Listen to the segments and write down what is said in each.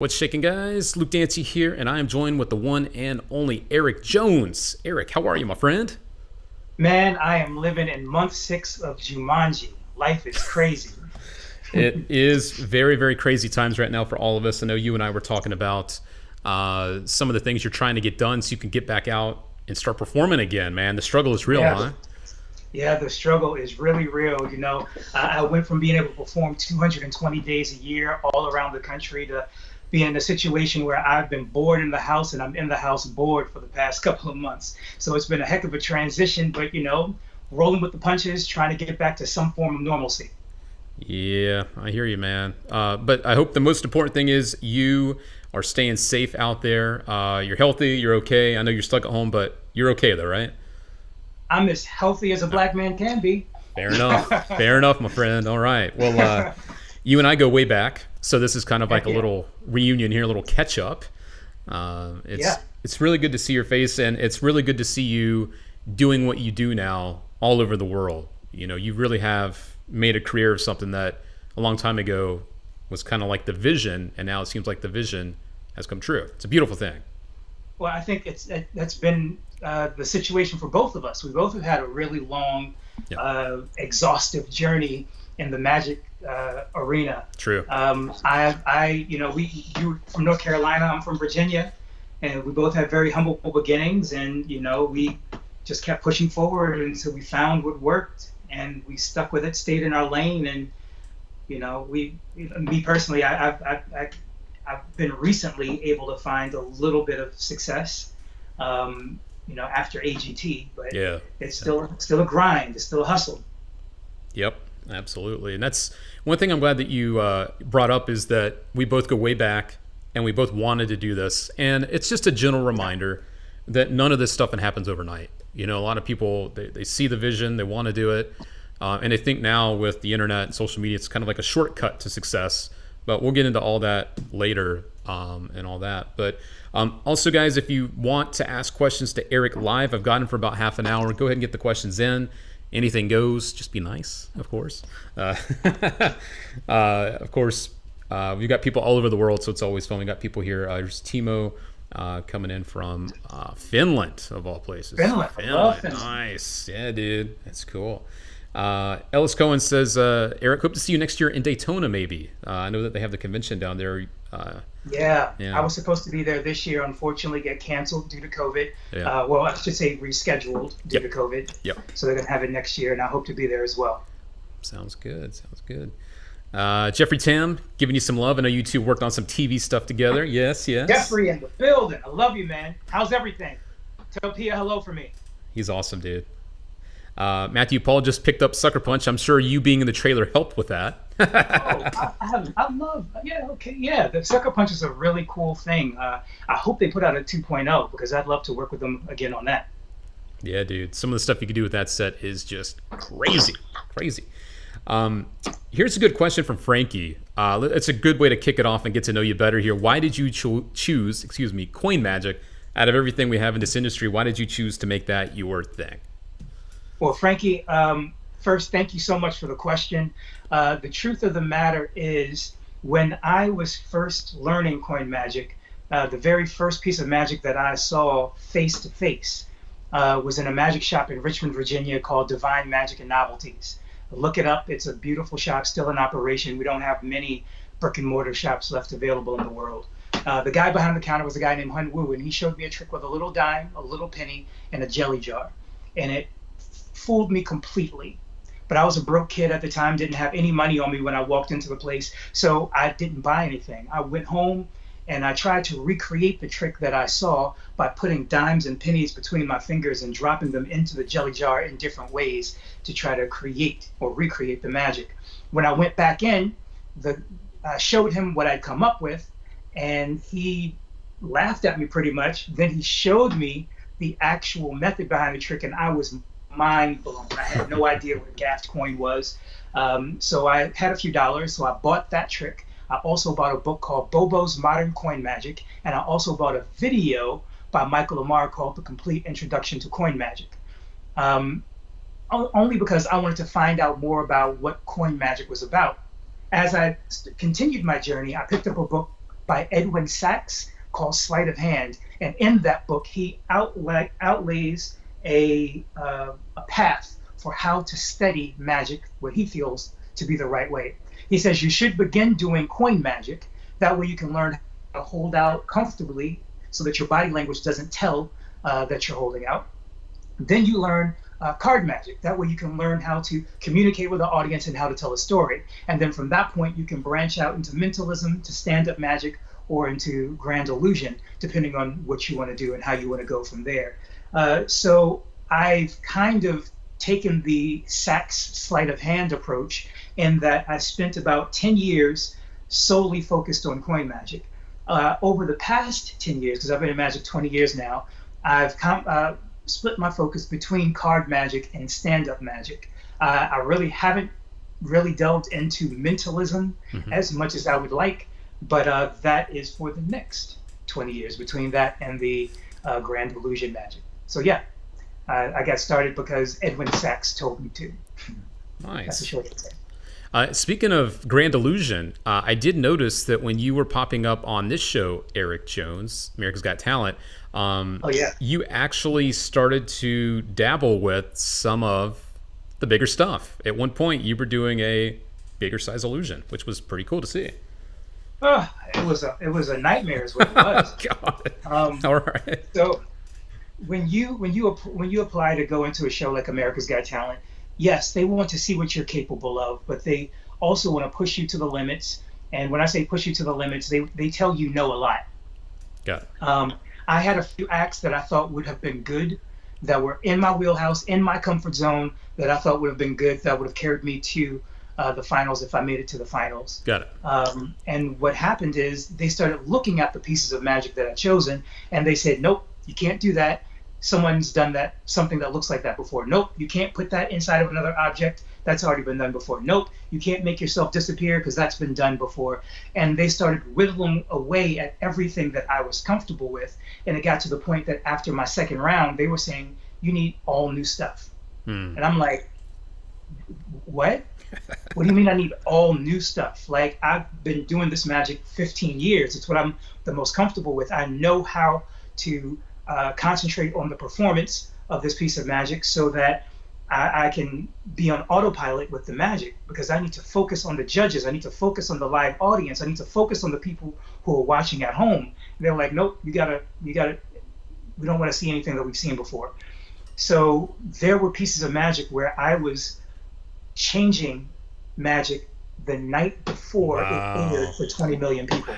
What's shaking, guys? Luke Dancy here, and I am joined with the one and only Eric Jones. Eric, how are you, my friend? Man, I am living in month 6 of Jumanji. Life is crazy. It is very, very crazy times right now for all of us. I know you and I were talking about some of the things you're trying to get done so you can get back out and start performing again, man. The struggle is real, Yeah, huh? yeah, the struggle is really real. I went from being able to perform 220 days a year all around the country to being in a situation where I've been bored in the house and I'm in the house bored for the past couple of months. So it's been a heck of a transition, but rolling with the punches, trying to get back to some form of normalcy. Yeah, I hear you, man. But I hope the most important thing is you are staying safe out there. You're healthy, you're okay. I know you're stuck at home, but you're okay, though, right? I'm as healthy as a black man can be. Fair enough. Fair enough, my friend. All right. Well, you and I go way back, so this is kind of like Heck a yeah. little reunion here, a little catch up. It's Yeah. it's really good to see your face, and it's really good to see you doing what you do now all over the world. You know, you really have made a career of something that a long time ago was kind of like the vision, and now it seems like the vision has come true. It's a beautiful thing. Well, I think that's been the situation for both of us. We both have had a really long, Yeah, exhaustive journey in the magic arena. true. You from North Carolina, I'm from Virginia, and we both had very humble beginnings, and we just kept pushing forward until we found what worked, and we stuck with it, stayed in our lane, and me personally, I've been recently able to find a little bit of success, after AGT, but Yeah. it's still a grind, it's still a hustle. Yep, absolutely. And that's one thing I'm glad that you brought up is that we both go way back and we both wanted to do this. And it's just a gentle reminder that none of this stuff happens overnight. You know, a lot of people, they see the vision, they want to do it. And they think now with the internet and social media, it's kind of like a shortcut to success. But we'll get into all that later and all that. But also, guys, if you want to ask questions to Eric live, I've got him for about half an hour. Go ahead and get the questions in. Anything goes. Just be nice, of course. Of course, we've got people all over the world, so it's always fun. We got people here. There's Timo coming in from Finland, of all places. Finland, I love Finland. Nice. Yeah, dude. That's cool. Ellis Cohen says, Eric, hope to see you next year in Daytona, maybe. I know that they have the convention down there. Yeah, I Yeah. was supposed to be there this year. Unfortunately, get canceled due to COVID. Yeah. Well, I should say rescheduled due to Yep. COVID. Yep. So they're gonna have it next year, and I hope to be there as well. Sounds good. Sounds good. Jeffrey Tam, giving you some love. I know you two worked on some TV stuff together. Yes, yes. Jeffrey in the building. I love you, man. How's everything? Tell Pia hello for me. He's awesome, dude. Matthew Paul just picked up Sucker Punch. I'm sure you being in the trailer helped with that. Oh, I love, yeah, okay, yeah. The Sucker Punch is a really cool thing. I hope they put out a 2.0 because I'd love to work with them again on that. Yeah, dude. Some of the stuff you can do with that set is just crazy. Crazy. Um, Here's a good question from Frankie. It's a good way to kick it off and get to know you better here. Why did you choose, Coin Magic? Out of everything we have in this industry, why did you choose to make that your thing? Well, Frankie, first, thank you so much for the question. The truth of the matter is, when I was first learning coin magic, the very first piece of magic that I saw face to face was in a magic shop in Richmond, Virginia called Divine Magic and Novelties. Look it up. It's a beautiful shop, still in operation. We don't have many brick and mortar shops left available in the world. The guy behind the counter was a guy named Hun Wu, and he showed me a trick with a little dime, a little penny, and a jelly jar. And it fooled me completely. But I was a broke kid at the time, didn't have any money on me when I walked into the place, so I didn't buy anything. I went home and I tried to recreate the trick that I saw by putting dimes and pennies between my fingers and dropping them into the jelly jar in different ways to try to create or recreate the magic. When I went back in, I showed him what I'd come up with, and he laughed at me pretty much. Then he showed me the actual method behind the trick, and I was mind blown. I had no idea what a gaffed coin was. So I had a few dollars, so I bought that trick. I also bought a book called Bobo's Modern Coin Magic, and I also bought a video by Michael Lamar called The Complete Introduction to Coin Magic. Only because I wanted to find out more about what coin magic was about. As I continued my journey, I picked up a book by Edwin Sachs called Sleight of Hand. And in that book, he outlays a path for how to study magic, what he feels to be the right way. He says you should begin doing coin magic. That way you can learn how to hold out comfortably so that your body language doesn't tell that you're holding out. Then you learn card magic. That way you can learn how to communicate with the audience and how to tell a story. And then from that point, you can branch out into mentalism, to stand-up magic, or into grand illusion, depending on what you want to do and how you want to go from there. So I've kind of taken the Sachs sleight of hand approach in that I spent about 10 years solely focused on coin magic. Over the past 10 years, because I've been in magic 20 years now, I've split my focus between card magic and stand-up magic. I really haven't really delved into mentalism as much as I would like, but that is for the next 20 years, between that and the grand illusion magic. So yeah, I got started because Edwin Sachs told me to. Nice. That's a short answer. Speaking of grand illusion, I did notice that when you were popping up on this show, Eric Jones, America's Got Talent, you actually started to dabble with some of the bigger stuff. At one point, you were doing a bigger size illusion, which was pretty cool to see. It was a nightmare, is what it was. God. All right. So when you apply to go into a show like America's Got Talent, yes, they want to see what you're capable of, but they also want to push you to the limits. And when I say push you to the limits, they tell you no a lot. Got it. I had a few acts that I thought would have been good, that were in my wheelhouse, in my comfort zone, that I thought would have been good, that would have carried me to the finals if I made it to the finals. Got it. And what happened is they started looking at the pieces of magic that I'd chosen, and they said, nope, you can't do that. Someone's done that, something that looks like that before. Nope, you can't put that inside of another object. That's already been done before. Nope, you can't make yourself disappear because that's been done before. And they started whittling away at everything that I was comfortable with. And it got to the point that after my second round, they were saying, you need all new stuff. And I'm like, what? What do you mean I need all new stuff? Like, I've been doing this magic 15 years. It's what I'm the most comfortable with. I know how to concentrate on the performance of this piece of magic so that I can be on autopilot with the magic, because I need to focus on the judges. I need to focus on the live audience. I need to focus on the people who are watching at home. And they're like, nope, you gotta, we don't want to see anything that we've seen before. So there were pieces of magic where I was changing magic the night before it aired for 20 million people.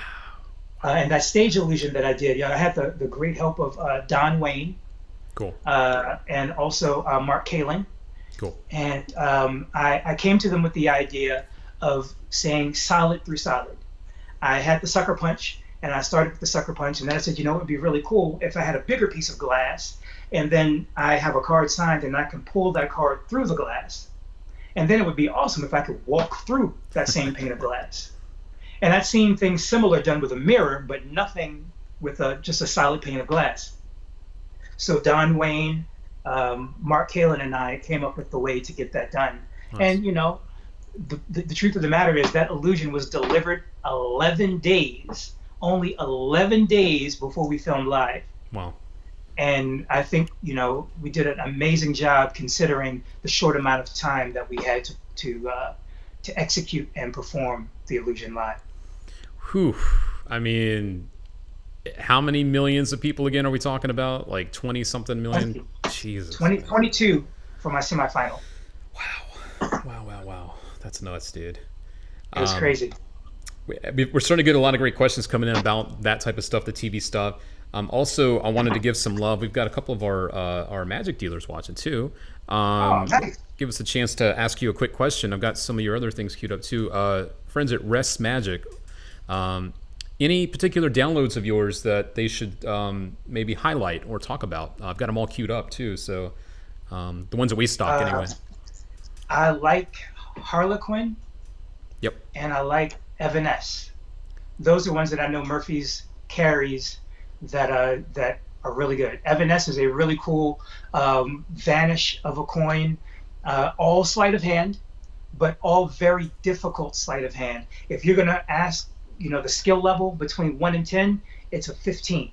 And that stage illusion that I did, I had the great help of Don Wayne, cool, and also Mark Kaling. Cool. And I came to them with the idea of saying solid through solid. I had the sucker punch, and I started with the sucker punch, and then I said, it would be really cool if I had a bigger piece of glass, and then I have a card signed, and I can pull that card through the glass. And then it would be awesome if I could walk through that same pane of glass. And I've seen things similar done with a mirror, but nothing with just a solid pane of glass. So Don Wayne, Mark Kalin, and I came up with the way to get that done. Nice. And the truth of the matter is that illusion was delivered 11 days, only 11 days before we filmed live. Wow. And I think, we did an amazing job considering the short amount of time that we had to execute and perform the illusion live. Whew. I mean, how many millions of people again are we talking about? Like 20 something million? Jesus. 22 for my semifinal. Wow. That's nuts, dude. It was crazy. We're starting to get a lot of great questions coming in about that type of stuff, the TV stuff. Also, I wanted to give some love. We've got a couple of our magic dealers watching too. Nice. Give us a chance to ask you a quick question. I've got some of your other things queued up too. Friends at Rest Magic. Any particular downloads of yours that they should maybe highlight or talk about? I've got them all queued up too. So the ones that we stock anyway. I like Harlequin. Yep. And I like Evanesce. Those are ones that I know Murphy's carries that are really good. Evanesce is a really cool vanish of a coin, all sleight of hand, but all very difficult sleight of hand. If you're gonna ask the skill level between 1 and 10, it's a 15.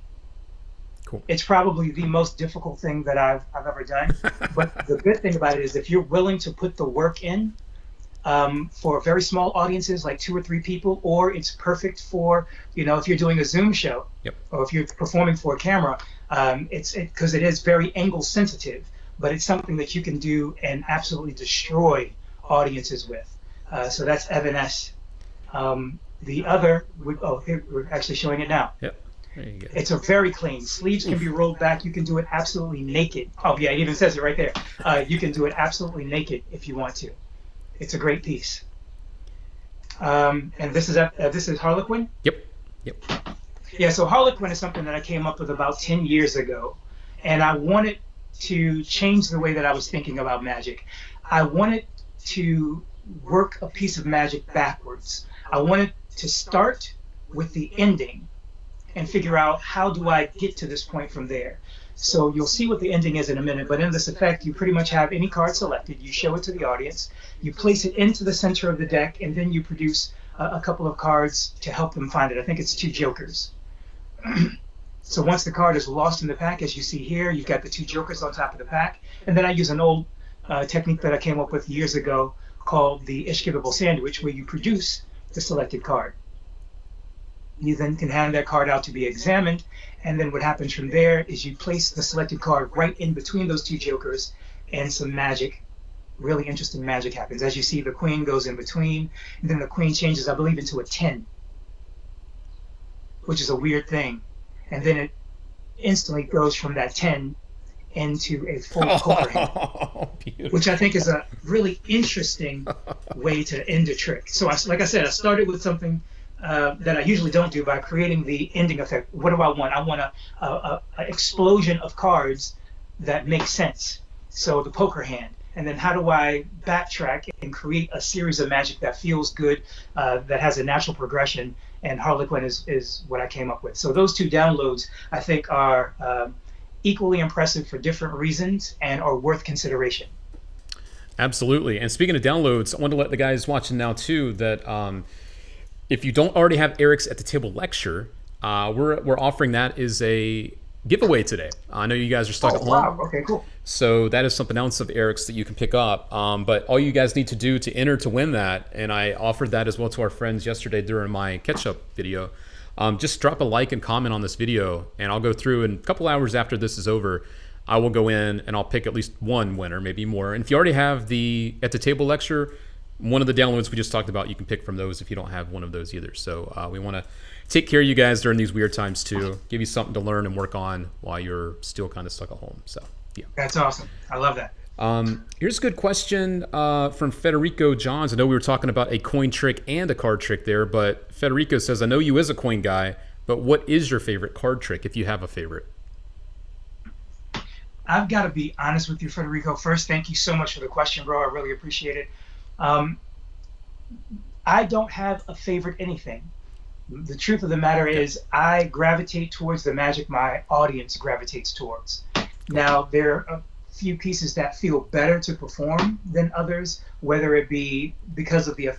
Cool. It's probably the most difficult thing that I've ever done. But the good thing about it is if you're willing to put the work in, for very small audiences like 2 or 3 people, or it's perfect for, if you're doing a Zoom show, Yep. or if you're performing for a camera, because it is very angle sensitive, but it's something that you can do and absolutely destroy audiences with. So that's Evan S. The other, here, we're actually showing it now. Yep. There you go. It's a very clean. Sleeves can be rolled back. You can do it absolutely naked. Oh yeah, it even says it right there. You can do it absolutely naked if you want to. It's a great piece. And this is Harlequin. Yep. Yeah, so Harlequin is something that I came up with about 10 years ago, and I wanted to change the way that I was thinking about magic. I wanted to work a piece of magic backwards. I wanted to start with the ending and figure out how do I get to this point from there. So you'll see what the ending is in a minute, but in this effect, you pretty much have any card selected, you show it to the audience, you place it into the center of the deck, and then you produce a couple of cards to help them find it. I think it's 2 jokers. So once the card is lost in the pack, as you see here, you've got the 2 jokers on top of the pack, and then I use an old technique that I came up with years ago called the Ishkibable sandwich, where you produce the selected card. You then can hand that card out to be examined, and then what happens from there is you place the selected card right in between those 2 jokers, and some magic, really interesting magic happens. As you see, the queen goes in between, and then the queen changes, I believe, into a 10, which is a weird thing. And then it instantly goes from that 10 into a full poker hand, which I think is a really interesting way to end a trick. So like I said, I started with something that I usually don't do by creating the ending effect. What do I want? I want a explosion of cards that make sense. So the poker hand. And then how do I backtrack and create a series of magic that feels good, that has a natural progression? And Harlequin is what I came up with. So those 2 downloads, I think, are equally impressive for different reasons and are worth consideration. Absolutely. And speaking of downloads, I want to let the guys watching now too that if you don't already have Eric's at the Table lecture, we're offering that as a giveaway today. I know you guys are stuck at home. Wow. Okay, cool. So that is something else of Eric's that you can pick up. But all you guys need to do to enter to win that, and I offered that as well to our friends yesterday during my catch-up video, just drop a like and comment on this video, and I'll go through, and a couple hours after this is over, I will go in and I'll pick at least one winner, maybe more. And if you already have the At the Table lecture, one of the downloads we just talked about, you can pick from those if you don't have one of those either. So we want to take care of you guys during these weird times too, give you something to learn and work on while you're still kind of stuck at home. So yeah. That's awesome. I love that. Here's a good question from Federico Johns. I know we were talking about a coin trick and a card trick there, but Federico says, I know you as a coin guy, but what is your favorite card trick if you have a favorite? I've got to be honest with you, Federico. First, thank you so much for the question, bro. I really appreciate it. I don't have a favorite anything. The truth of the matter is I gravitate towards the magic my audience gravitates towards. Now, there are a few pieces that feel better to perform than others, whether it be because of the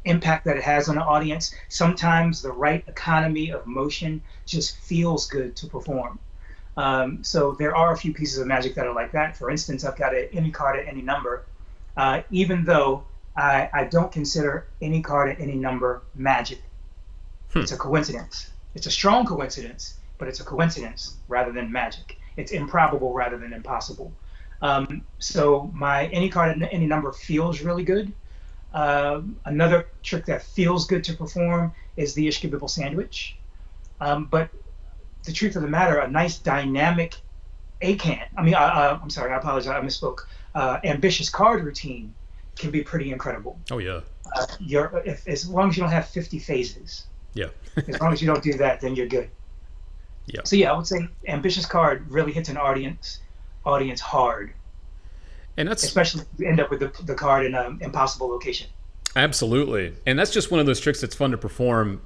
impact that it has on the audience. Sometimes the right economy of motion just feels good to perform. So there are a few pieces of magic that are like that. For instance, I've got any card at any number, even though I don't consider any card at any number magic. It's a coincidence. It's a strong coincidence, but it's a coincidence rather than magic. It's improbable rather than impossible. So my any card at any number feels really good. Another trick that feels good to perform is the Ishkibibble sandwich. But the truth of the matter, a nice dynamic I'm sorry, I apologize, I misspoke. Ambitious card routine can be pretty incredible. Oh yeah. As long as you don't have 50 phases. Yeah. As long as you don't do that, then you're good. Yeah. So yeah, I would say ambitious card really hits an audience hard. And that's especially if you end up with the card in an impossible location. Absolutely. And that's just one of those tricks that's fun to perform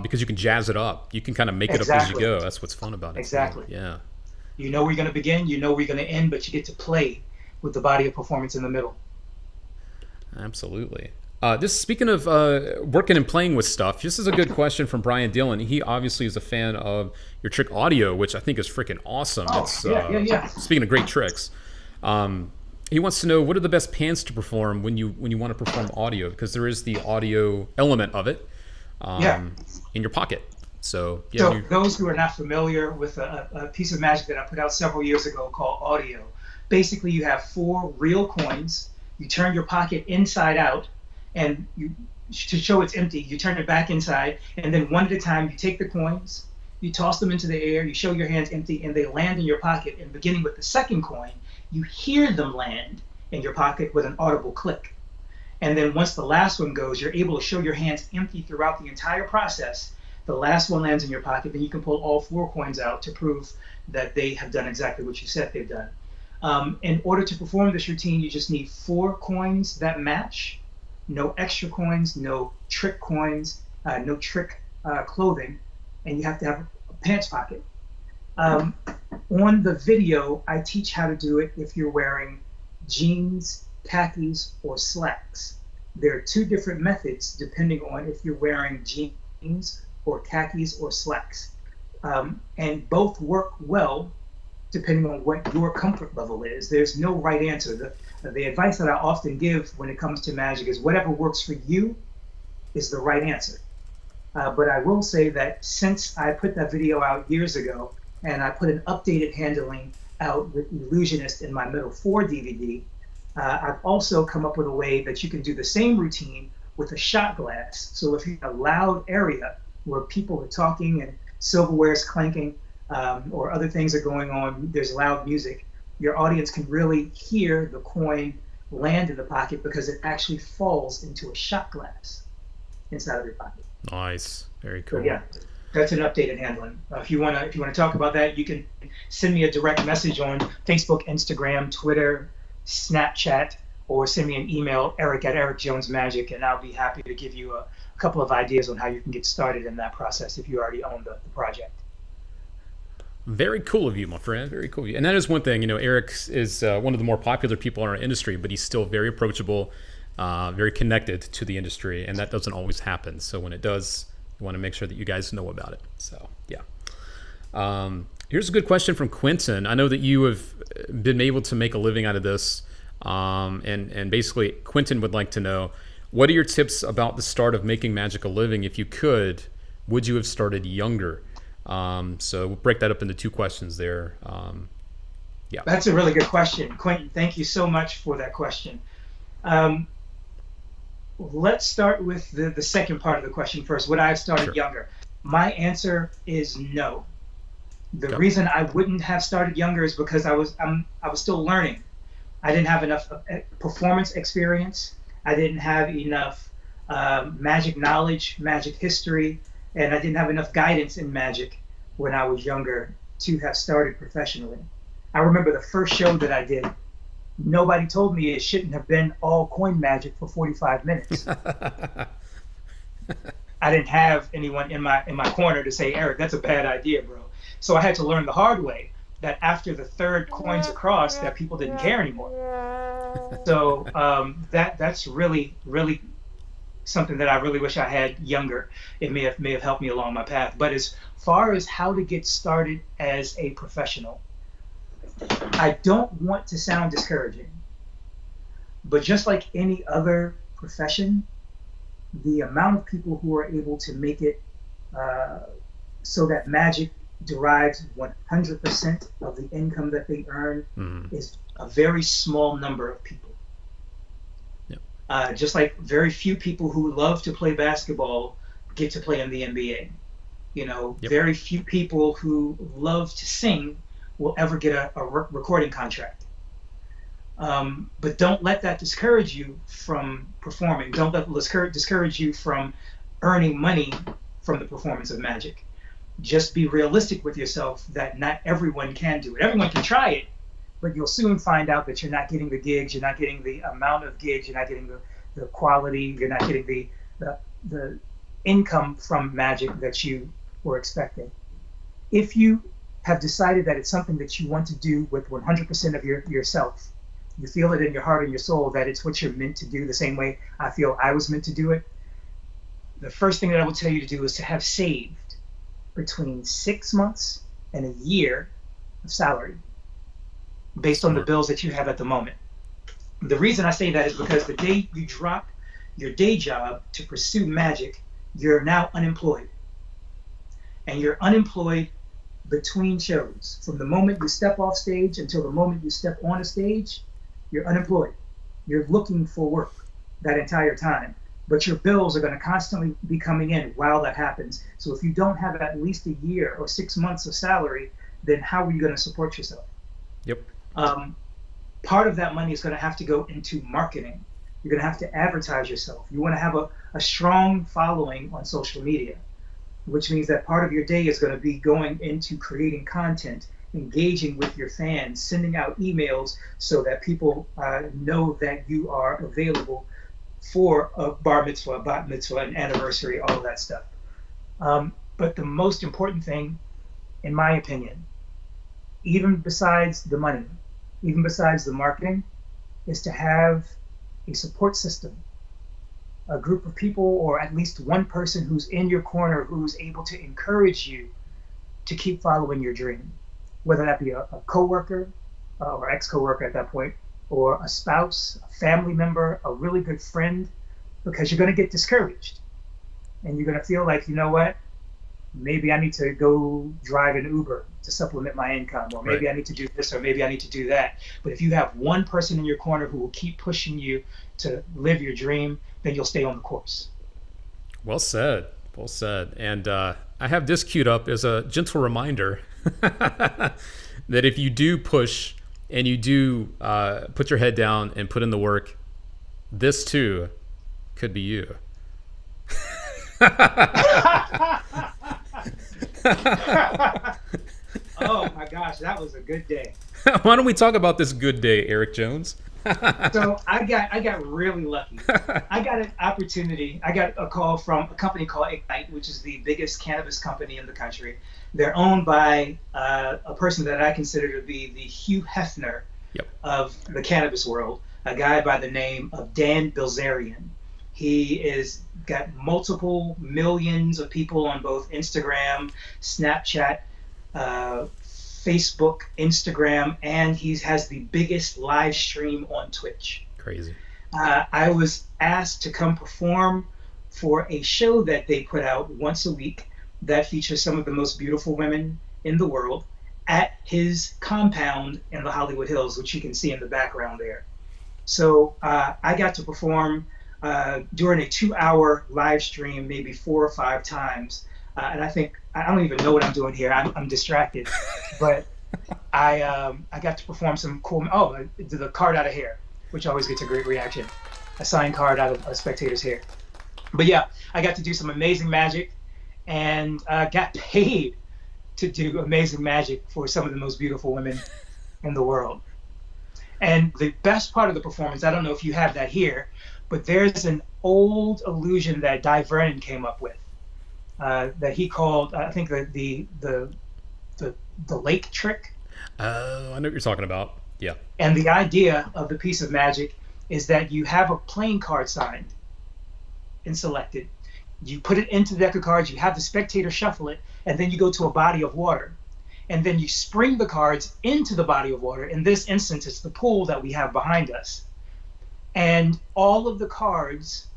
because you can jazz it up. You can kind of make it up as you go. That's what's fun about it. Exactly. Yeah. You know where you're going to begin, you know where you're going to end, but you get to play with the body of performance in the middle. Absolutely. This speaking of working and playing with stuff, this is a good question from Brian Dillon. He obviously is a fan of your trick audio, which I think is freaking awesome. Oh, It's yeah. speaking of great tricks. He wants to know what are the best pans to perform when you want to perform audio, because there is the audio element of it in your pocket. So So those who are not familiar with a piece of magic that I put out several years ago called Audio, basically you have 4 real coins. You turn your pocket inside out, and to show it's empty, you turn it back inside, and then one at a time you take the coins, you toss them into the air, you show your hands empty, and they land in your pocket. And beginning with the second coin, you hear them land in your pocket with an audible click. And then once the last one goes, you're able to show your hands empty throughout the entire process. The last one lands in your pocket, then you can pull all 4 coins out to prove that they have done exactly what you said they've done. In order to perform this routine, you just need 4 coins that match, no extra coins, no trick coins, no trick clothing, and you have to have a pants pocket. On the video, I teach how to do it if you're wearing jeans, khakis, or slacks. There are 2 different methods depending on if you're wearing jeans or khakis or slacks. And both work well depending on what your comfort level is. There's no right answer. The advice that I often give when it comes to magic is whatever works for you is the right answer. But I will say that since I put that video out years ago, and I put an updated handling out with Illusionist in my Middle 4 DVD, I've also come up with a way that you can do the same routine with a shot glass. So if you're in a loud area where people are talking and silverware is clanking, or other things are going on, there's loud music, your audience can really hear the coin land in the pocket because it actually falls into a shot glass inside of your pocket. Nice, very cool. So, yeah, that's an updated handling. If you want to talk about that, you can send me a direct message on Facebook, Instagram, Twitter, Snapchat, or send me an email, eric@ericjonesmagic, and I'll be happy to give you a couple of ideas on how you can get started in that process if you already own the project. Very cool of you, my friend. Very cool of you. And that is one thing, Eric is one of the more popular people in our industry, but he's still very approachable, very connected to the industry, and that doesn't always happen. So when it does, we want to make sure that you guys know about it. So, yeah. Here's a good question from Quentin. I know that you have been able to make a living out of this, and basically Quentin would like to know, what are your tips about the start of making magic a living? If you could, would you have started younger? So we'll break that up into 2 questions there. Yeah. That's a really good question. Quentin, thank you so much for that question. Let's start with the second part of the question first. Would I have started younger? My answer is no. The reason I wouldn't have started younger is because I was still learning. I didn't have enough performance experience. I didn't have enough magic knowledge, magic history, and I didn't have enough guidance in magic when I was younger to have started professionally. I remember the first show that I did, nobody told me it shouldn't have been all coin magic for 45 minutes. I didn't have anyone in my corner to say, Eric, that's a bad idea, bro. So I had to learn the hard way that after the 3rd coins across, that people didn't care anymore. So that's really, really something that I really wish I had younger. It may have helped me along my path. But as far as how to get started as a professional, I don't want to sound discouraging, but just like any other profession, the amount of people who are able to make it so that magic derives 100% of the income that they earn is a very small number of people. Just like very few people who love to play basketball get to play in the NBA. Very few people who love to sing will ever get a recording contract. But don't let that discourage you from performing. Don't let it discourage you from earning money from the performance of magic. Just be realistic with yourself that not everyone can do it. Everyone can try it, but you'll soon find out that you're not getting the gigs, you're not getting the amount of gigs, you're not getting the quality, you're not getting the income from magic that you were expecting. If you have decided that it's something that you want to do with 100% of yourself, you feel it in your heart and your soul that it's what you're meant to do, the same way I feel I was meant to do it, the first thing that I will tell you to do is to have saved between 6 months and a year of salary based on the bills that you have at the moment. The reason I say that is because the day you drop your day job to pursue magic, you're now unemployed. And you're unemployed between shows. From the moment you step off stage until the moment you step on a stage, you're unemployed. You're looking for work that entire time. But your bills are going to constantly be coming in while that happens. So if you don't have at least a year or 6 months of salary, then how are you going to support yourself? Yep. Part of that money is going to have to go into marketing. You're going to have to advertise yourself. You want to have a strong following on social media, which means that part of your day is going to be going into creating content, engaging with your fans, sending out emails so that people know that you are available for a bar mitzvah, a bat mitzvah, an anniversary, all of that stuff. But the most important thing, in my opinion, even besides the money, even besides the marketing, is to have a support system, a group of people, or at least one person who's in your corner who's able to encourage you to keep following your dream, whether that be a coworker or ex-coworker at that point, or a spouse, a family member, a really good friend, because you're going to get discouraged and you're going to feel like, you know what, maybe I need to go drive an Uber to supplement my income, or maybe I need to do this, or maybe I need to do that. But if you have one person in your corner who will keep pushing you to live your dream, then you'll stay on the course. Well said. Well said. And I have this queued up as a gentle reminder that if you do push and you do put your head down and put in the work, this too could be you. Oh my gosh, that was a good day. Why don't we talk about this good day, Eric Jones? So I got really lucky. I got an opportunity. I got a call from a company called Ignite, which is the biggest cannabis company in the country. They're owned by a person that I consider to be the Hugh Hefner of the cannabis world, a guy by the name of Dan Bilzerian. He is got multiple millions of people on both Instagram, Snapchat, Facebook, Instagram, and he has the biggest live stream on Twitch. Crazy. I was asked to come perform for a show that they put out once a week that features some of the most beautiful women in the world at his compound in the Hollywood Hills, which you can see in the background there. So I got to perform during a 2-hour live stream, maybe 4 or 5 times. And I think, I don't even know what I'm doing here. I'm distracted. But I got to perform some cool, the card out of hair, which always gets a great reaction. A signed card out of a spectator's hair. But yeah, I got to do some amazing magic and got paid to do amazing magic for some of the most beautiful women in the world. And the best part of the performance, I don't know if you have that here, but there's an old illusion that Di Vernon came up with that he called, I think, the lake trick. I know what you're talking about. Yeah. And the idea of the piece of magic is that you have a playing card signed and selected. You put it into the deck of cards, you have the spectator shuffle it, and then you go to a body of water. And then you spring the cards into the body of water. In this instance, it's the pool that we have behind us. And all of the cards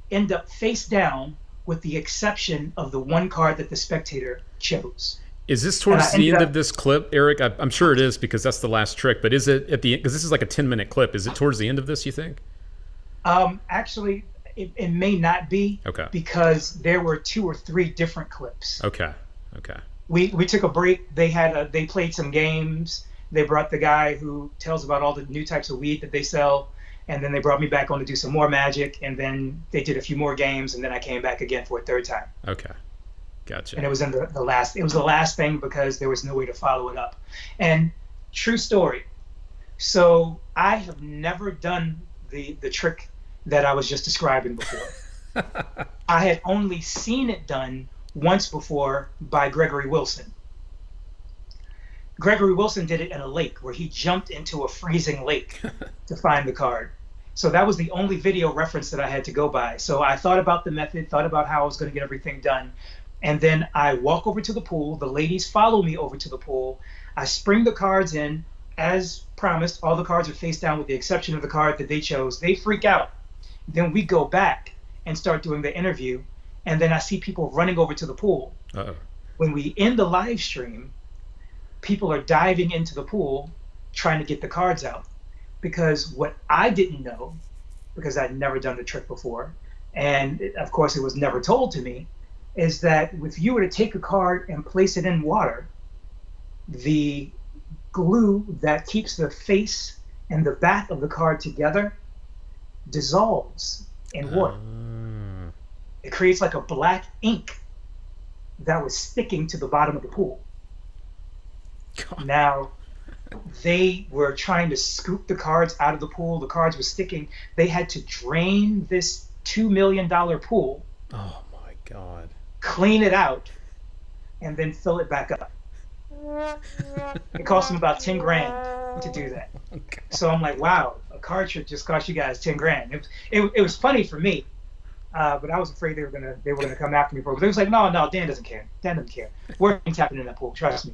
end up face down with the exception of the one card that the spectator chose. Is this towards the end of this clip, Eric? I'm sure it is because that's the last trick. But is it at the end? Because this is like a 10-minute clip. Is it towards the end of this, you think? Actually, it may not be. Okay. Because there were 2 or 3 different clips. Okay. We took a break. They played some games. They brought the guy who tells about all the new types of weed that they sell, and then they brought me back on to do some more magic, and then they did a few more games, and then I came back again for a 3rd time. Okay, gotcha. And it was in the last. It was the last thing because there was no way to follow it up. And true story. So I have never done the trick that I was just describing before. I had only seen it done once before by Gregory Wilson. Gregory Wilson did it in a lake where he jumped into a freezing lake to find the card. So that was the only video reference that I had to go by. So I thought about the method, thought about how I was going to get everything done. And then I walk over to the pool. The ladies follow me over to the pool. I spring the cards in. As promised, all the cards are face down with the exception of the card that they chose. They freak out. Then we go back and start doing the interview. And then I see people running over to the pool. Uh-oh. When we end the live stream, people are diving into the pool trying to get the cards out. Because what I didn't know, because I'd never done the trick before, and of course it was never told to me, is that if you were to take a card and place it in water, the glue that keeps the face and the back of the card together dissolves in water. It creates like a black ink that was sticking to the bottom of the pool. God. Now, they were trying to scoop the cards out of the pool. The cards were sticking. They had to drain this $2 million pool. Oh my God. Clean it out, and then fill it back up. It cost them about 10 grand to do that. Okay. So I'm like, wow, a card trick just cost you guys 10 grand. It was funny for me, but I was afraid they were gonna come after me for it. But they was like, no, Dan doesn't care. Dan doesn't care. We're tapping in that pool. Trust me.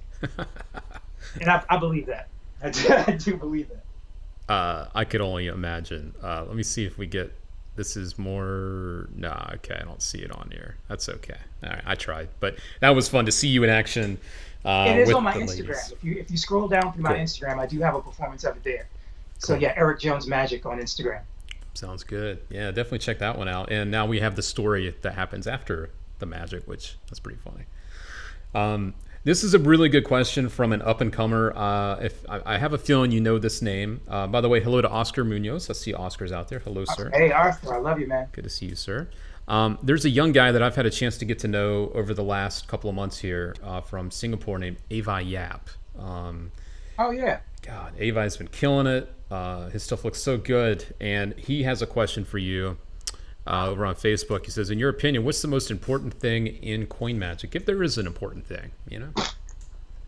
And I believe that. I do believe that. I could only imagine. Let me see if we get. This is more. Nah, okay, I don't see it on here. That's okay. All right, I tried, but that was fun to see you in action. It is with on my the Instagram. ladies. If you scroll down through my Cool. Instagram, I do have a performance of it there. So Cool. yeah, Eric Jones Magic on Instagram. Sounds good. Yeah, definitely check that one out. And now we have the story that happens after the magic, which that's pretty funny. This is a really good question from an up-and-comer. If I have a feeling you know this name. By the way, hello to Oscar Munoz. I see Oscar's out there. Hello, sir. Hey, Arthur, I love you, man. Good to see you, sir. There's a young guy that I've had a chance to get to know over the last couple of months here from Singapore named Avi Yap. Oh, yeah. God, Avi's been killing it. His stuff looks so good. And he has a question for you over on Facebook. He says, in your opinion, what's the most important thing in coin magic? If there is an important thing, you know?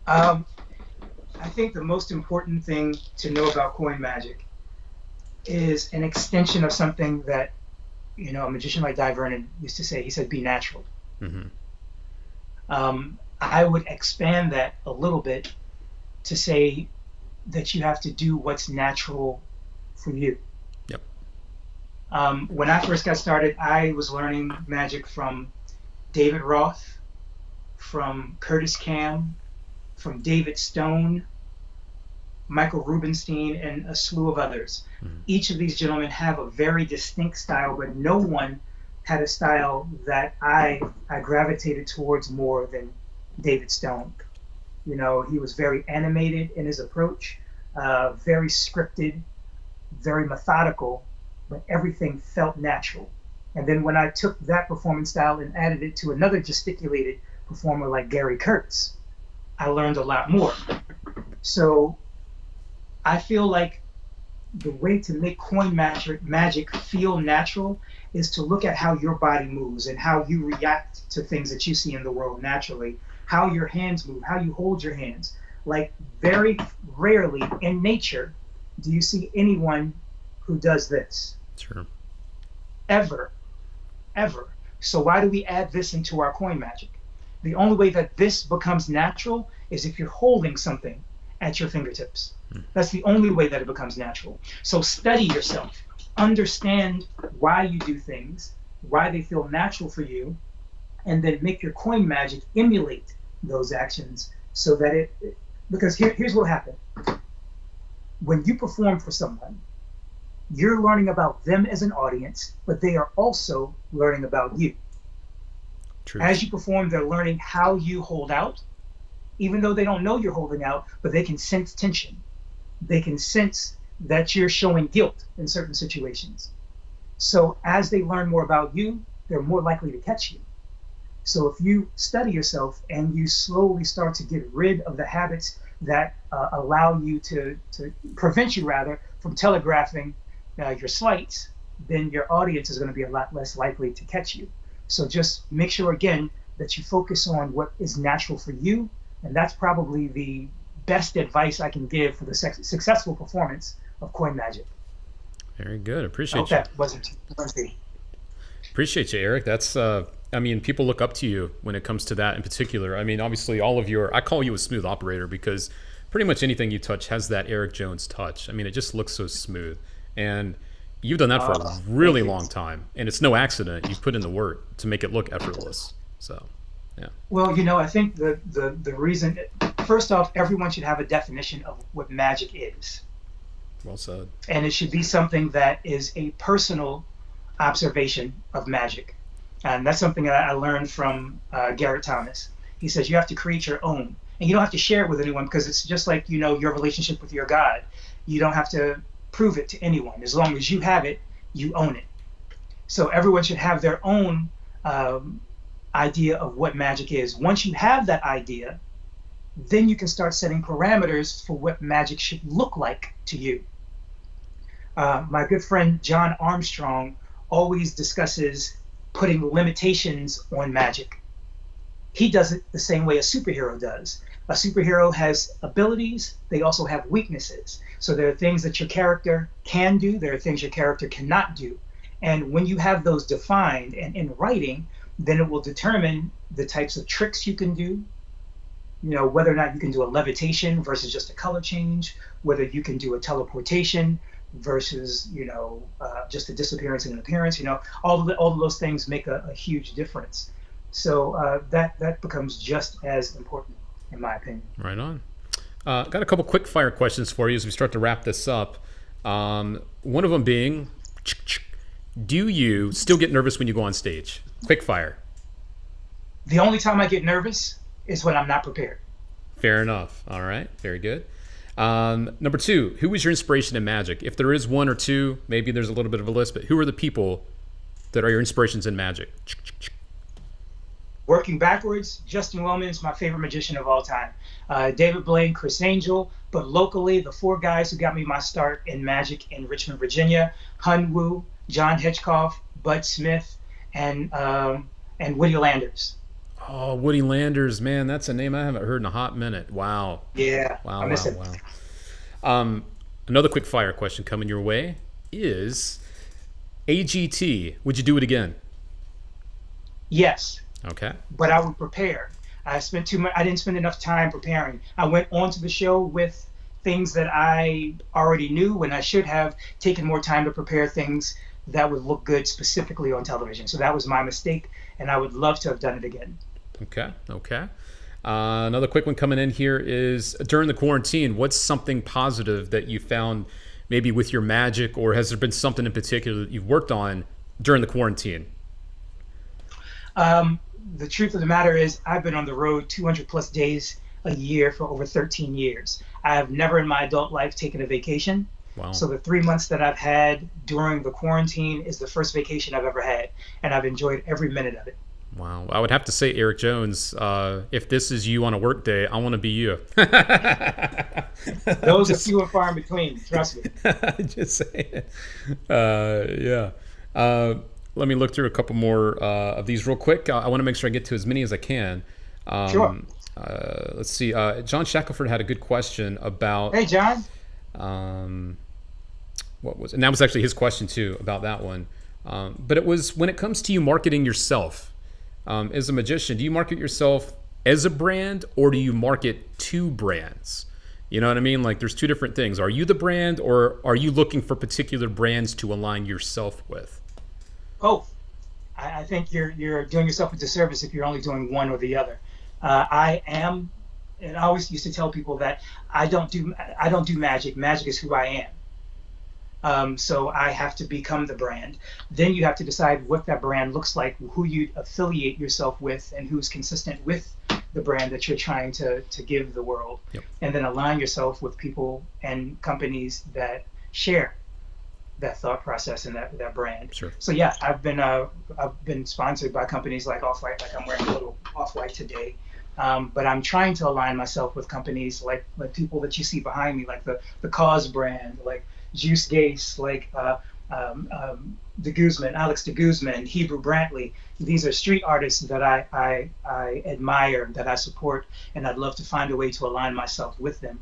I think the most important thing to know about coin magic is an extension of something that, you know, a magician like Di Vernon used to say. He said, be natural. Mm-hmm. I would expand that a little bit to say that you have to do what's natural for you. Yep. When I first got started, I was learning magic from David Roth, from Curtis Cam, from David Stone, Michael Rubenstein, and a slew of others. Mm-hmm. Each of these gentlemen have a very distinct style, but no one had a style that I gravitated towards more than David Stone. You know, he was very animated in his approach, very scripted, very methodical, but everything felt natural. And then when I took that performance style and added it to another gesticulated performer like Gary Kurtz, I learned a lot more. So I feel like the way to make coin magic feel natural is to look at how your body moves and how you react to things that you see in the world naturally, how your hands move, how you hold your hands. Like, very rarely in nature do you see anyone who does this. Sure. Ever. So why do we add this into our coin magic? The only way that this becomes natural is if you're holding something at your fingertips. That's the only way that it becomes natural. So study yourself. Understand why you do things, why they feel natural for you, and then make your coin magic emulate those actions so that because here's what happened. When you perform for someone, you're learning about them as an audience, but they are also learning about you. True. As you perform, they're learning how you hold out, even though they don't know you're holding out, but they can sense tension. They can sense that you're showing guilt in certain situations. So as they learn more about you, they're more likely to catch you. So if you study yourself and you slowly start to get rid of the habits that allow you to prevent you rather from telegraphing your sleights, then your audience is going to be a lot less likely to catch you. So just make sure again that you focus on what is natural for you, and that's probably the best advice I can give for the successful performance of coin magic. Very good. I hope Appreciate you. that wasn't too lengthy. Appreciate you, Eric. That's, I mean, people look up to you when it comes to that in particular. I mean, obviously, all of your, I call you a smooth operator because pretty much anything you touch has that Eric Jones touch. I mean, it just looks so smooth. And you've done that for a really long time. And it's no accident. You've put in the work to make it look effortless. So, yeah. Well, I think the reason, first off, everyone should have a definition of what magic is. Well said. And it should be something that is a personal observation of magic. And that's something that I learned from Garrett Thomas. He says you have to create your own. And you don't have to share it with anyone because it's just like, your relationship with your God. You don't have to prove it to anyone. As long as you have it, you own it. So everyone should have their own idea of what magic is. Once you have that idea, then you can start setting parameters for what magic should look like to you. My good friend John Armstrong always discusses putting limitations on magic. He does it the same way a superhero does. A superhero has abilities, they also have weaknesses. So there are things that your character can do, there are things your character cannot do. And when you have those defined and in writing, then it will determine the types of tricks you can do, whether or not you can do a levitation versus just a color change, whether you can do a teleportation versus, just a disappearance and an appearance. All of those things make a huge difference. So that becomes just as important, in my opinion. Right on. Got a couple quick fire questions for you as we start to wrap this up. One of them being, do you still get nervous when you go on stage? Quick fire. The only time I get nervous is when I'm not prepared. Fair enough. All right. Very good. Number 2, who is your inspiration in magic? If there is one or two, maybe there's a little bit of a list, but who are the people that are your inspirations in magic? Working backwards, Justin Wellman is my favorite magician of all time. David Blaine, Chris Angel, but locally, the 4 guys who got me my start in magic in Richmond, Virginia: Hun Wu, John Hitchcock, Bud Smith, and Woody Landers. Oh, Woody Landers, man, that's a name I haven't heard in a hot minute. Wow. Yeah, Wow, I miss it. wow. Another quick fire question coming your way is AGT. Would you do it again? Yes. Okay. But I would prepare. I didn't spend enough time preparing. I went onto the show with things that I already knew when I should have taken more time to prepare things that would look good specifically on television. So that was my mistake, and I would love to have done it again. Okay. Another quick one coming in here is, during the quarantine, what's something positive that you found maybe with your magic, or has there been something in particular that you've worked on during the quarantine? The truth of the matter is I've been on the road 200 plus days a year for over 13 years. I have never in my adult life taken a vacation. Wow. So the 3 months that I've had during the quarantine is the first vacation I've ever had, and I've enjoyed every minute of it. Wow. I would have to say, Eric Jones, if this is you on a work day, I want to be you. Those are few and far in between, trust me. Just saying. Yeah. Let me look through a couple more of these real quick. I want to make sure I get to as many as I can. Sure. Let's see. John Shackelford had a good question about... Hey, John. What was... And that was actually his question, too, about that one. But it was, when it comes to you marketing yourself, as a magician, do you market yourself as a brand, or do you market to brands? You know what I mean? Like, there's two different things. Are you the brand, or are you looking for particular brands to align yourself with? Both. I think you're doing yourself a disservice if you're only doing one or the other. I am, and I always used to tell people that I don't do magic. Magic is who I am. So I have to become the brand. Then you have to decide what that brand looks like, who you affiliate yourself with, and who's consistent with the brand that you're trying to give the world. Yep. And then align yourself with people and companies that share that thought process and that brand. Sure. So yeah, I've been sponsored by companies like Off-White, like I'm wearing a little Off-White today. But I'm trying to align myself with companies like people that you see behind me, like the Cause brand, like Juice Gase, like Alex de Guzman, Hebrew Brantley. These are street artists that I admire, that I support, and I'd love to find a way to align myself with them.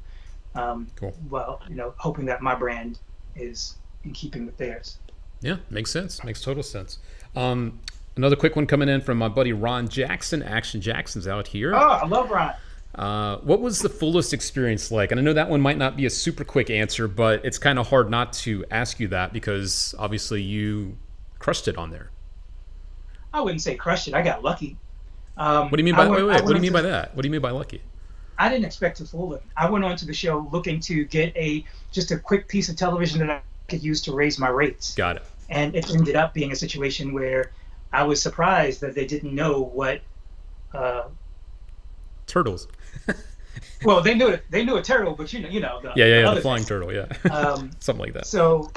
Cool. Well, hoping that my brand is in keeping with theirs. Yeah, makes sense. Makes total sense. Another quick one coming in from my buddy Ron Jackson. Action Jackson's out here. Oh, I love Ron. What was the fullest experience like? And I know that one might not be a super quick answer, but it's kind of hard not to ask you that because obviously you crushed it on there. I wouldn't say crushed it. I got lucky. What do you mean by wait? What do you mean by that? What do you mean by lucky? I didn't expect to fool him. I went onto the show looking to get just a quick piece of television that I could use to raise my rates. Got it. And it ended up being a situation where I was surprised that they didn't know what turtles. Well, they knew a turtle, but the the flying turtle, yeah, something like that. So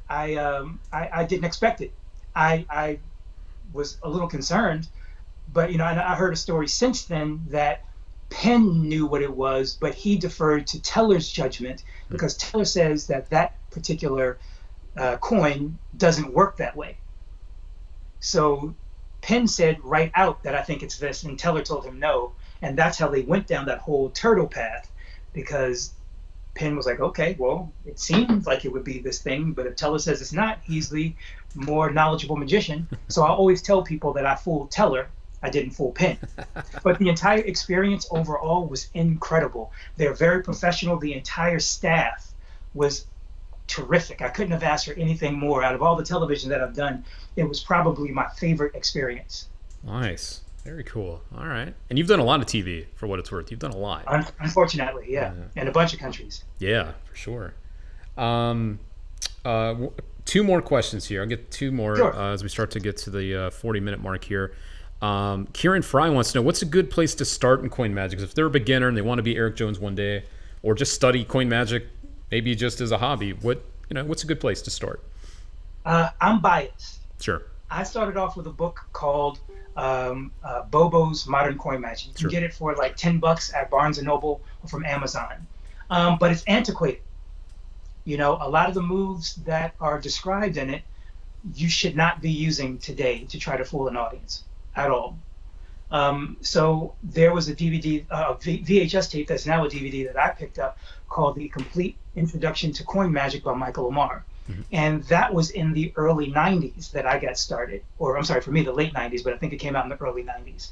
I didn't expect it. I was a little concerned, but and I heard a story since then that Penn knew what it was, but he deferred to Teller's judgment because Teller says that particular coin doesn't work that way. So Penn said right out that I think it's this, and Teller told him no, and that's how they went down that whole turtle path, because Penn was like, okay, well, it seems like it would be this thing, but if Teller says it's not, he's the more knowledgeable magician. So I always tell people that I fooled Teller, I didn't fool Penn. But the entire experience overall was incredible. They're very professional. The entire staff was terrific. I couldn't have asked for anything more. Out of all the television that I've done, it was probably my favorite experience. Nice. Very cool. All right. And you've done a lot of TV, for what it's worth. You've done a lot. Unfortunately, yeah. In a bunch of countries. Yeah, for sure. Two more questions here. I'll get two more Sure. As we start to get to the 40-minute mark here. Kieran Fry wants to know, what's a good place to start in coin magic? If they're a beginner and they want to be Eric Jones one day, or just study coin magic, maybe just as a hobby, what's a good place to start? I'm biased. Sure. I started off with a book called Bobo's Modern Coin Magic. You can get it for like $10 at Barnes & Noble or from Amazon. But it's antiquated. A lot of the moves that are described in it, you should not be using today to try to fool an audience at all. So there was a VHS tape that's now a DVD that I picked up called The Complete Introduction to Coin Magic by Michael Lamar. Mm-hmm. And that was in the early 90s that I got started. Or I'm sorry, for me, the late 90s, but I think it came out in the early 90s.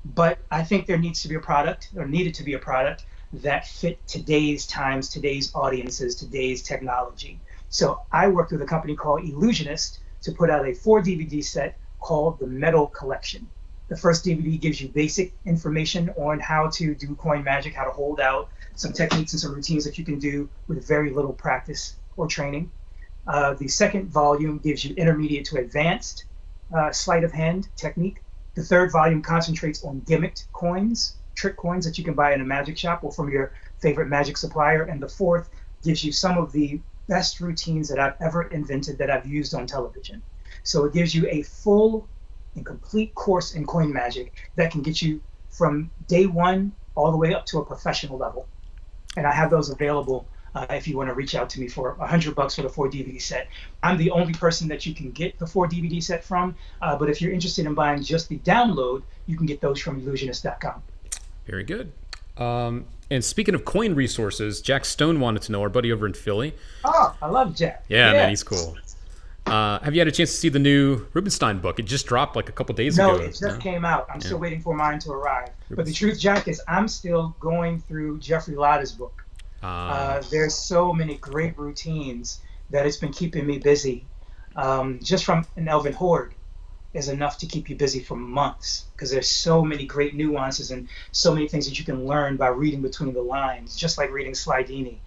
But I think there needed to be a product that fit today's times, today's audiences, today's technology. So I worked with a company called Illusionist to put out a 4-DVD set called the Metal Collection. The first DVD gives you basic information on how to do coin magic, how to hold out, some techniques and some routines that you can do with very little practice or training. The second volume gives you intermediate to advanced sleight of hand technique. The third volume concentrates on gimmicked coins, trick coins that you can buy in a magic shop or from your favorite magic supplier. And the fourth gives you some of the best routines that I've ever invented that I've used on television. So it gives you a full and complete course in coin magic that can get you from day one all the way up to a professional level. And I have those available if you want to reach out to me for $100 for the 4-DVD set. I'm the only person that you can get the 4-DVD set from, but if you're interested in buying just the download, you can get those from illusionist.com. Very good. And speaking of coin resources, Jack Stone wanted to know, our buddy over in Philly. Oh, I love Jack. Yeah, man, he's cool. Have you had a chance to see the new Rubenstein book? It just dropped like a couple days ago. No, it just came out. I'm still waiting for mine to arrive. But the truth, Jack, is I'm still going through Jeffrey Lotta's book. There's so many great routines that it's been keeping me busy. Just from an Elvin Horde is enough to keep you busy for months, because there's so many great nuances and so many things that you can learn by reading between the lines, just like reading Slidini.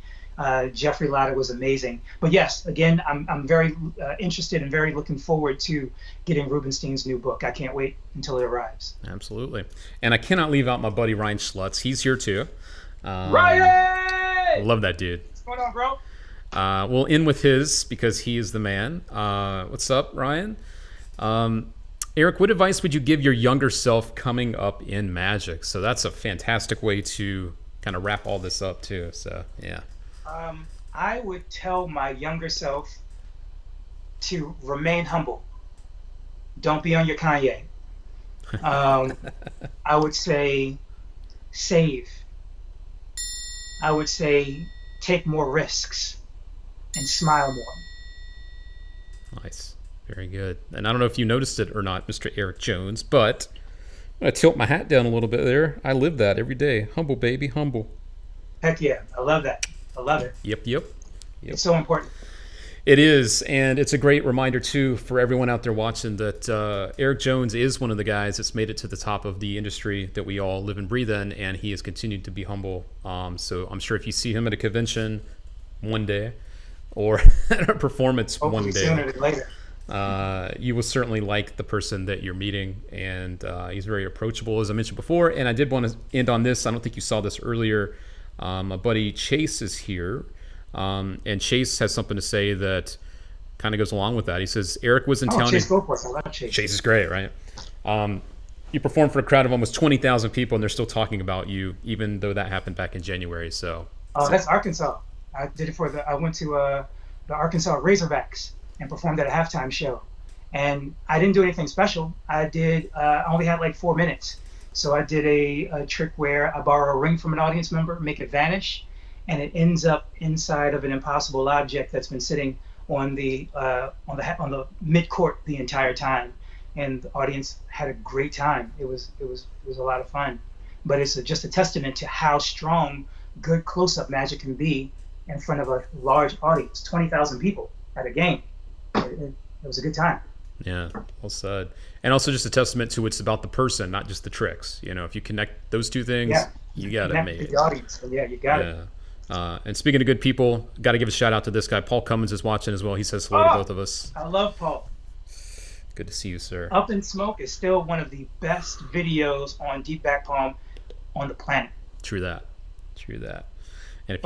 Jeffrey Lotta was amazing. But yes, again, I'm very interested and very looking forward to getting Rubenstein's new book. I can't wait until it arrives. Absolutely. And I cannot leave out my buddy Ryan Schlutz. He's here too. Ryan! Love that dude. What's going on, bro? We'll end with his because he is the man. What's up, Ryan? Eric, what advice would you give your younger self coming up in magic? So that's a fantastic way to kind of wrap all this up too. So yeah. I would tell my younger self to remain humble. Don't be on your Kanye. Um, I would say save. I would say take more risks and smile more. Nice. Very good. And I don't know if you noticed it or not, Mr. Eric Jones, but I'm going to tilt my hat down a little bit there. I live that every day. Humble, baby, humble. Heck yeah, I love that. I love it. Yep, yep. Yep. It's so important. It is, and it's a great reminder too for everyone out there watching that Eric Jones is one of the guys that's made it to the top of the industry that we all live and breathe in, and he has continued to be humble. So I'm sure if you see him at a convention one day or at a performance Hopefully one day, sooner than later. you will certainly like the person that you're meeting, and he's very approachable, as I mentioned before. And I did want to end on this. I don't think you saw this earlier. My buddy Chase is here. And Chase has something to say that kind of goes along with that. He says, Eric was in town. Chase Goforth. I love Chase. Chase is great, right? You performed for a crowd of almost 20,000 people, and they're still talking about you, even though that happened back in January. So, that's Arkansas. I did it I went to the Arkansas Razorbacks and performed at a halftime show. And I didn't do anything special. I only had like 4 minutes. So I did a trick where I borrow a ring from an audience member, make it vanish, and it ends up inside of an impossible object that's been sitting on the mid court the entire time, and the audience had a great time. It was a lot of fun, but it's just a testament to how strong good close-up magic can be in front of a large audience, 20,000 people at a game. It was a good time. Yeah, well said. And also just a testament to it's about the person, not just the tricks. You know, if you connect those two things, you got it made. The audience, yeah, you got it. And speaking of good people, got to give a shout out to this guy. Paul Cummins is watching as well. He says hello to both of us. I love Paul. Good to see you, sir. Up in Smoke is still one of the best videos on Deep Back Palm on the planet. True that. And if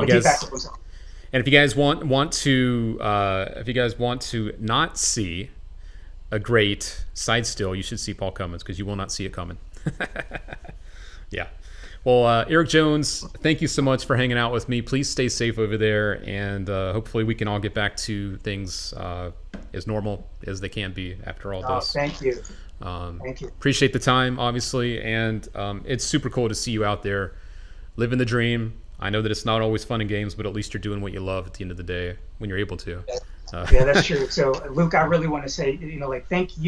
you guys want to not see a great side still, you should see Paul Cummins, because you will not see it coming. Yeah. Well, Eric Jones, thank you so much for hanging out with me. Please stay safe over there, and hopefully we can all get back to things as normal as they can be after all this. Thank you. Thank you. Appreciate the time, obviously, and it's super cool to see you out there living the dream. I know that it's not always fun and games, but at least you're doing what you love at the end of the day when you're able to. Yeah, that's true. So, Luke, I really want to say, thank you.